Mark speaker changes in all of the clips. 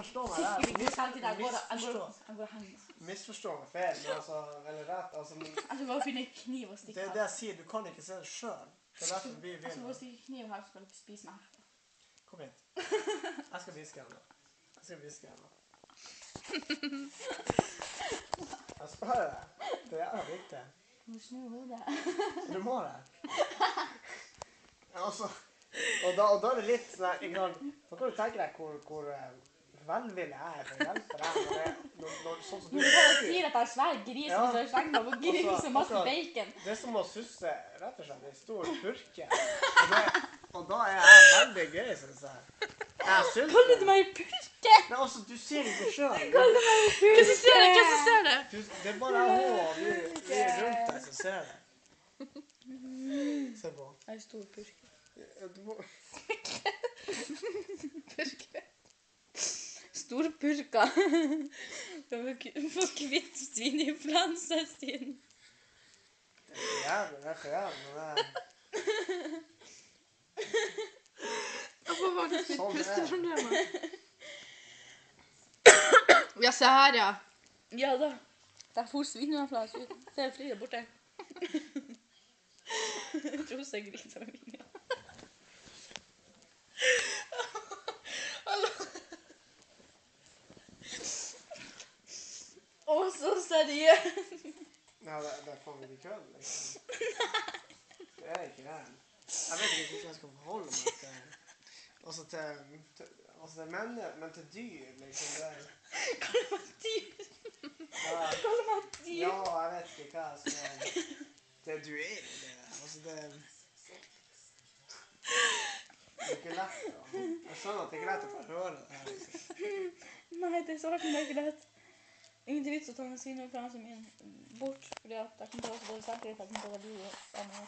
Speaker 1: forstå meg der. Misforstå meg feil, men altså, eller rett. Altså,
Speaker 2: bare finne kniv og stikke.
Speaker 1: Det er det jeg sier, du kan ikke se det selv. Det er derfor vi vil.
Speaker 2: Altså, bare stikke kniv her, så skal du spise meg her.
Speaker 1: Kom hit. Jeg skal viske henne. Jeg spør deg. Det er viktig.
Speaker 2: Du må snu hodet.
Speaker 1: Du må det. Altså, og da er det litt sånn, da kan du tenke deg hvor velvillig jeg er for å hjelpe deg når sånn som du
Speaker 2: sier at jeg er svær gris, og så er jeg på gris og masse bacon.
Speaker 1: Det er som å susse rett og slett en stor purke. Og da er jeg veldig gøy, synes jeg.
Speaker 2: Kaller du meg purke?
Speaker 1: Nei, altså, du ser det ikke selv.
Speaker 2: Kaller du meg purke?
Speaker 3: Hvem som ser det?
Speaker 1: Det er bare jeg og vi rundt deg som ser det. Se på.
Speaker 2: Jeg er stor purke.
Speaker 1: Du må...
Speaker 2: Purke. Stor purka. Du må kvitt svineinfluensa sin.
Speaker 1: Det er jævlig, men
Speaker 3: Jeg får faktisk litt
Speaker 1: Sånn er det.
Speaker 3: pusteproblemer. Ja, se her, ja.
Speaker 2: Ja da. Der får svineinfluensa ut. Det er flere borte. Jeg tror jeg griter med mine. Så seriøst.
Speaker 1: Nei, det er faen ikke kødd, liksom. Det er ikke det. Jeg vet ikke hvordan jeg skal forholde meg til... Altså til mennesker, men til dyr, liksom.
Speaker 2: Kaller du meg dyr? Kaller du meg dyr?
Speaker 1: Ja, jeg vet ikke hva som er... Det du er i det. Altså, det er ikke lett, da. Jeg skjønner at det er ikke lett å få høre det her, liksom.
Speaker 2: Nei, det er så hardt, men det er ikke lett. Ingen til vits å ta den svineinfluensaen min bort, fordi at jeg kan ta også både selvtillit, jeg kan ta livet sammen.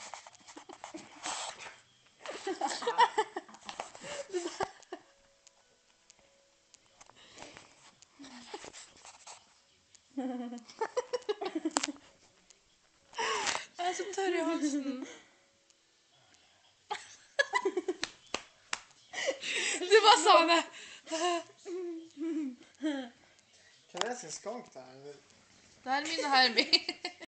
Speaker 3: Jeg er så tørr i halsen. Du bare sa det.
Speaker 1: Hva er det som skank der?
Speaker 3: Det her er min og her er min.